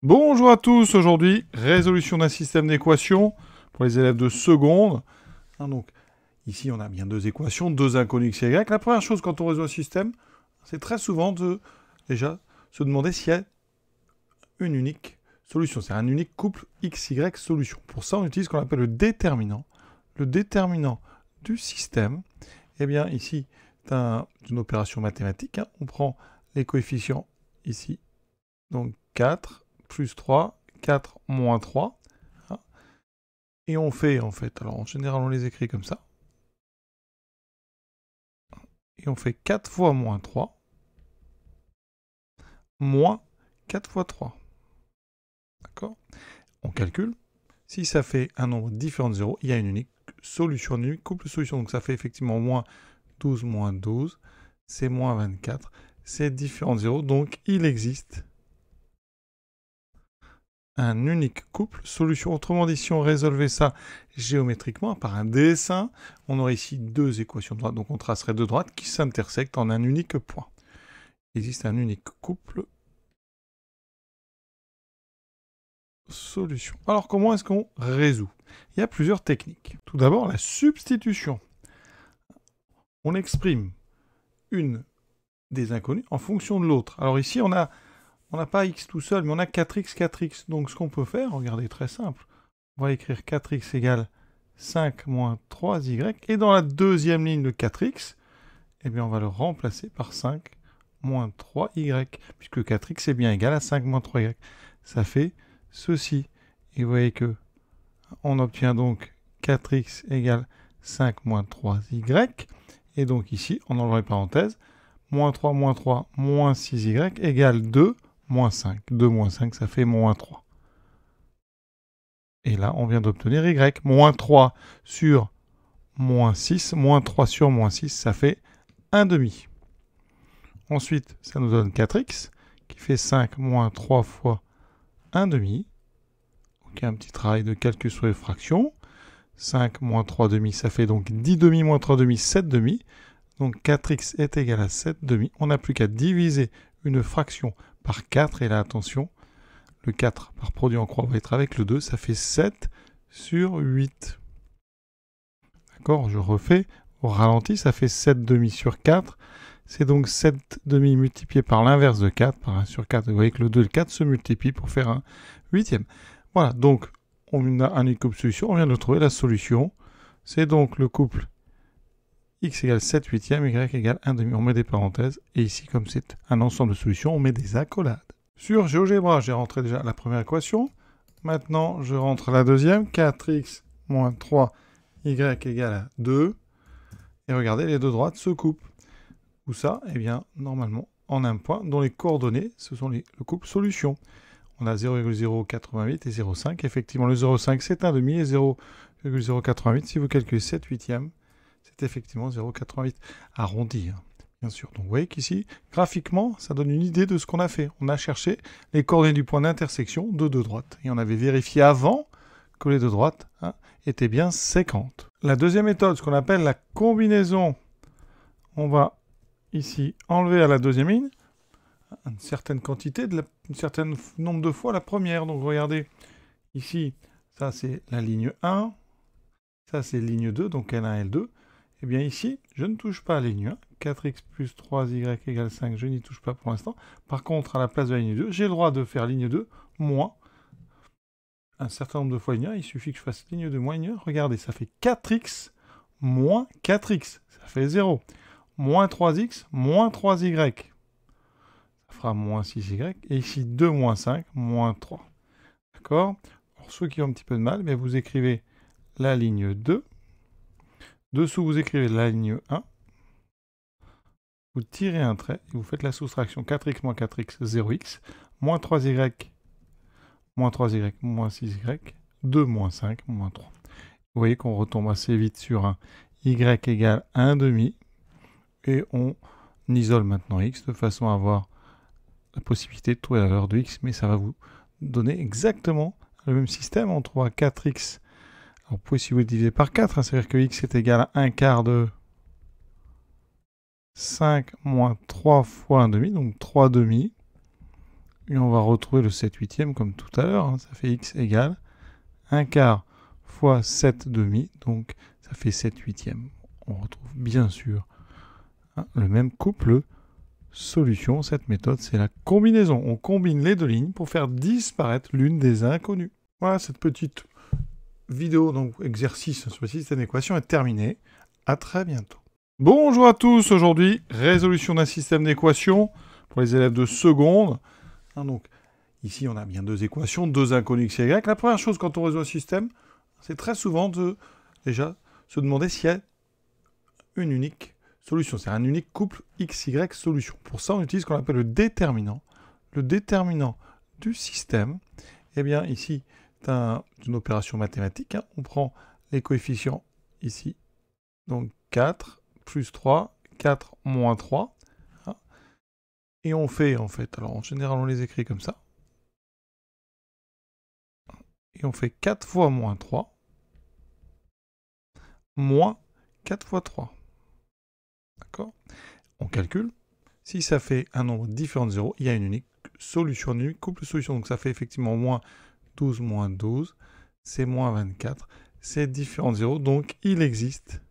Bonjour à tous, aujourd'hui, résolution d'un système d'équations pour les élèves de seconde. Donc, ici, on a bien deux équations, deux inconnues x et y. La première chose quand on résout un système, c'est très souvent de, déjà, se demander s'il y a une unique solution. C'est un unique couple x, y solution. Pour ça, on utilise ce qu'on appelle le déterminant. Le déterminant du système, eh bien, ici, c'est une opération mathématique. On prend les coefficients ici, donc 4 plus 3, 4 moins 3. Et on fait, en fait, alors en général, on les écrit comme ça. Et on fait 4 fois moins 3, moins 4 fois 3. D'accord? On calcule. Si ça fait un nombre différent de 0, il y a une unique solution, une unique couple solution. Donc ça fait effectivement moins 12, c'est moins 24. C'est différent de 0, donc il existe un unique couple solution. Autrement dit, si on résolvait ça géométriquement par un dessin, on aurait ici deux équations de droite. Donc on tracerait deux droites qui s'intersectent en un unique point. Il existe un unique couple solution. Alors comment est-ce qu'on résout? Il y a plusieurs techniques. Tout d'abord, la substitution. On exprime une des inconnues en fonction de l'autre. Alors ici, on n'a pas x tout seul, mais on a 4x, 4x. Donc ce qu'on peut faire, regardez, très simple. On va écrire 4x égale 5 moins 3y. Et dans la deuxième ligne de 4x, eh bien, on va le remplacer par 5 moins 3y, puisque 4x est bien égal à 5 moins 3y. Ça fait ceci. Et vous voyez que on obtient donc 4x égale 5 moins 3y. Et donc ici, on enlève les parenthèses, moins 3 moins 6y égale 2 moins 5. 2 moins 5, ça fait moins 3. Et là, on vient d'obtenir y. Moins 3 sur moins 6, moins 3 sur moins 6, ça fait 1 demi. Ensuite, ça nous donne 4x, qui fait 5 moins 3 fois 1 demi. Donc, un petit travail de calcul sur les fractions. 5 moins 3 demi, ça fait donc 10 demi moins 3 demi, 7 demi. Donc 4x est égal à 7 demi. On n'a plus qu'à diviser une fraction par 4. Et là, attention, le 4 par produit en croix va être avec le 2. Ça fait 7 sur 8. D'accord, je refais. Au ralenti, ça fait 7 demi sur 4. C'est donc 7 demi multiplié par l'inverse de 4, par 1 sur 4. Vous voyez que le 2 et le 4 se multiplient pour faire un huitième. Voilà, donc on a un unique couple solution. On vient de trouver la solution. C'est donc le couple x égale 7 huitièmes, y égale 1 demi. On met des parenthèses. Et ici, comme c'est un ensemble de solutions, on met des accolades. Sur GeoGebra, j'ai rentré déjà la première équation. Maintenant, je rentre la deuxième. 4x moins 3, y égale à 2. Et regardez, les deux droites se coupent. Où ça? Eh bien, normalement, en un point, dont les coordonnées, ce sont le couple solution. On a 0,088 et 0,5. Effectivement, le 0,5, c'est 1 demi. Et 0,088, si vous calculez 7 huitièmes, c'est effectivement 0,88 arrondi, bien sûr. Donc vous voyez qu'ici, graphiquement, ça donne une idée de ce qu'on a fait. On a cherché les coordonnées du point d'intersection de deux droites. Et on avait vérifié avant que les deux droites étaient bien séquentes. La deuxième méthode, ce qu'on appelle la combinaison, on va ici enlever à la deuxième ligne une certaine quantité, un certain nombre de fois la première. Donc regardez, ici, ça c'est la ligne 1, ça c'est ligne 2, donc L1, L2. Et bien ici, je ne touche pas à la ligne 1. 4x plus 3y égale 5, je n'y touche pas pour l'instant. Par contre, à la place de la ligne 2, j'ai le droit de faire ligne 2 moins un certain nombre de fois ligne 1. Il suffit que je fasse ligne 2 moins ligne 1. Regardez, ça fait 4x moins 4x. Ça fait 0. Moins 3x moins 3y. Ça fera moins 6y. Et ici, 2 moins 5, moins 3. D'accord? Pour ceux qui ont un petit peu de mal, mais vous écrivez la ligne 2. Dessous, vous écrivez la ligne 1. Vous tirez un trait et vous faites la soustraction 4x moins 4x, 0x, moins 3y, moins 3y, moins 6y, 2 moins 5, moins 3. Vous voyez qu'on retombe assez vite sur un y égale 1 demi. Et on isole maintenant x de façon à avoir la possibilité de trouver la valeur de x, mais ça va vous donner exactement le même système. On trouve 4x. Alors, vous pouvez, si vous le divisez par 4, c'est-à-dire que x est égal à 1 quart de 5 moins 3 fois 1 demi, donc 3 demi. Et on va retrouver le 7/8 comme tout à l'heure. Ça fait x égale 1 quart fois 7 demi. Donc ça fait 7/8. On retrouve bien sûr le même couple solution. Cette méthode, c'est la combinaison. On combine les deux lignes pour faire disparaître l'une des inconnues. Voilà, cette petite vidéo, donc exercice sur le système d'équation est terminée. À très bientôt. Bonjour à tous, aujourd'hui, résolution d'un système d'équations pour les élèves de seconde. Donc, ici, on a bien deux équations, deux inconnues x et y. La première chose quand on résout un système, c'est très souvent de, déjà, se demander s'il y a une unique solution. C'est un unique couple x, y solution. Pour ça, on utilise ce qu'on appelle le déterminant. Le déterminant du système, eh bien, ici, c'est une opération mathématique. On prend les coefficients ici, donc 4 plus 3, 4 moins 3. Et on fait, en fait, alors en général, on les écrit comme ça. Et on fait 4 fois moins 3, moins 4 fois 3. D'accord? On calcule. Si ça fait un nombre différent de 0, il y a une unique solution, une unique couple solution. Donc ça fait effectivement moins 12 moins 12, c'est moins 24. C'est différent de 0, donc il existe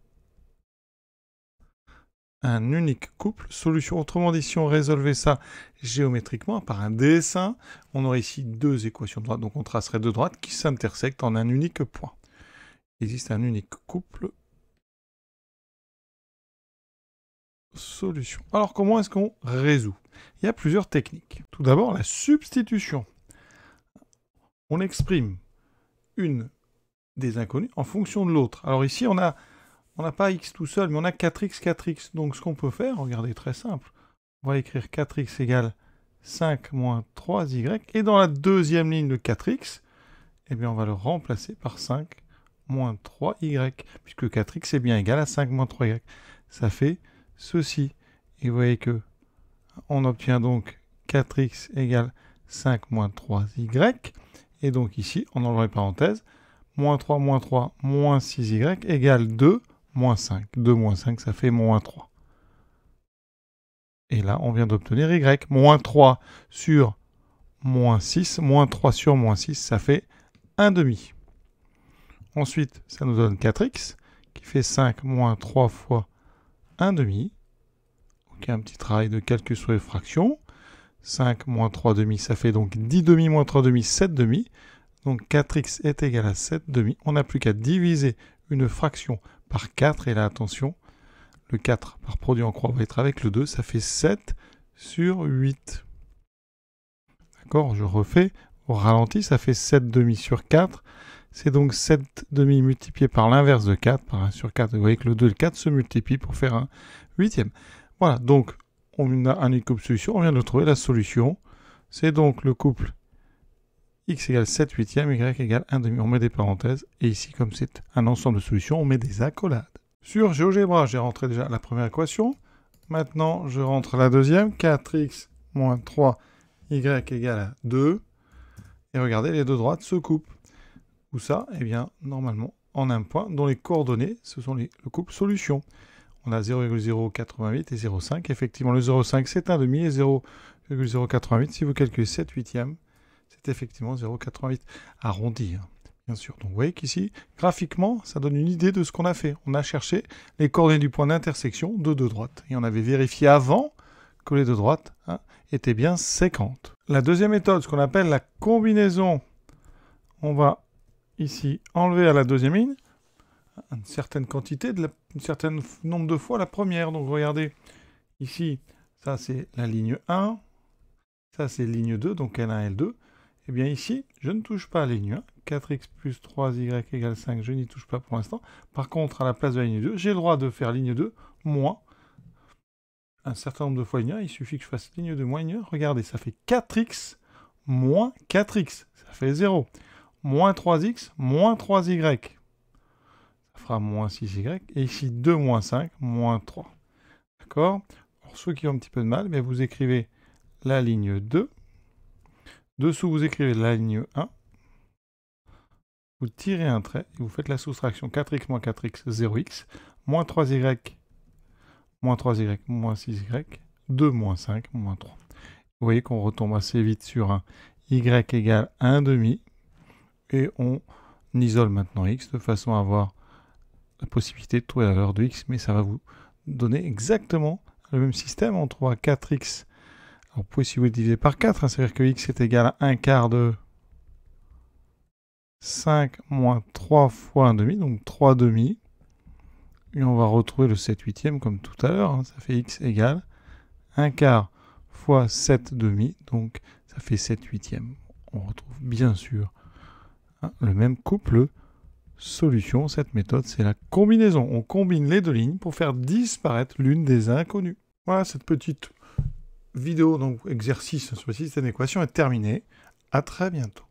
un unique couple solution. Autrement dit, si on résolvait ça géométriquement par un dessin, on aurait ici deux équations de droite. Donc on tracerait deux droites qui s'intersectent en un unique point. Il existe un unique couple solution. Alors comment est-ce qu'on résout? Il y a plusieurs techniques. Tout d'abord, la substitution. On exprime une des inconnues en fonction de l'autre. Alors ici, on n'a pas x tout seul, mais on a 4x, 4x. Donc ce qu'on peut faire, regardez, très simple. On va écrire 4x égale 5 moins 3y. Et dans la deuxième ligne de 4x, eh bien, on va le remplacer par 5 moins 3y, puisque 4x est bien égal à 5 moins 3y. Ça fait ceci. Et vous voyez que on obtient donc 4x égale 5 moins 3y. Et donc ici, on enlève les parenthèses. Moins 3 moins 6y égale 2 moins 5. 2 moins 5, ça fait moins 3. Et là, on vient d'obtenir y. Moins 3 sur moins 6. Moins 3 sur moins 6, ça fait 1 demi. Ensuite, ça nous donne 4x, qui fait 5 moins 3 fois 1 demi. Donc, un petit travail de calcul sur les fractions. 5 moins 3 demi, ça fait donc 10 demi moins 3 demi, 7 demi. Donc 4x est égal à 7 demi. On n'a plus qu'à diviser une fraction par 4. Et là, attention, le 4 par produit en croix va être avec le 2. Ça fait 7 sur 8. D'accord, je refais. Au ralenti, ça fait 7 demi sur 4. C'est donc 7 demi multiplié par l'inverse de 4, par 1 sur 4. Vous voyez que le 2 et le 4 se multiplient pour faire un huitième. Voilà, donc on a un unique couple solution. On vient de trouver la solution. C'est donc le couple x égale 7 huitièmes, y égale 1 demi. On met des parenthèses. Et ici, comme c'est un ensemble de solutions, on met des accolades. Sur GeoGebra, j'ai rentré déjà la première équation. Maintenant, je rentre la deuxième. 4x moins 3, y égale à 2. Et regardez, les deux droites se coupent. Où ça? Eh bien, normalement, en un point, dont les coordonnées, ce sont le couple solution. On a 0,088 et 0,5. Effectivement, le 0,5, c'est 1 demi. Et 0,088, si vous calculez 7 huitièmes, c'est effectivement 0,88 arrondi, bien sûr. Donc vous voyez qu'ici, graphiquement, ça donne une idée de ce qu'on a fait. On a cherché les coordonnées du point d'intersection de deux droites. Et on avait vérifié avant que les deux droites étaient bien séquentes. La deuxième méthode, ce qu'on appelle la combinaison, on va ici enlever à la deuxième ligne une certaine quantité, un certain nombre de fois la première. Donc regardez, ici, ça c'est la ligne 1, ça c'est ligne 2, donc L1, L2. Et bien ici, je ne touche pas à la ligne 1. 4x plus 3y égale 5, je n'y touche pas pour l'instant. Par contre, à la place de la ligne 2, j'ai le droit de faire ligne 2 moins un certain nombre de fois ligne 1. Il suffit que je fasse ligne 2 moins ligne 1. Regardez, ça fait 4x moins 4x. Ça fait 0. Moins 3x moins 3y. Ça fera moins 6y. Et ici, 2 moins 5, moins 3. D'accord? Pour ceux qui ont un petit peu de mal, mais vous écrivez la ligne 2. Dessous, vous écrivez la ligne 1. Vous tirez un trait et vous faites la soustraction 4x moins 4x, 0x, moins 3y, moins 6y, 2 moins 5, moins 3. Vous voyez qu'on retombe assez vite sur un y égale 1,5. Et on isole maintenant x de façon à avoir la possibilité de trouver la valeur de x. Mais ça va vous donner exactement le même système. On trouvera 4x. Alors, vous pouvez, si vous le divisez par 4, hein, c'est-à-dire que x est égal à 1 quart de 5 moins 3 fois 1,5, donc 3 demi. Et on va retrouver le 7 huitième comme tout à l'heure. Hein, ça fait x égale 1 quart fois 7 demi, donc ça fait 7 huitièmes. On retrouve bien sûr le même couple solution. Cette méthode, c'est la combinaison. On combine les deux lignes pour faire disparaître l'une des inconnues. Voilà, cette petite vidéo, donc exercice sur le système d'équation est terminée. À très bientôt.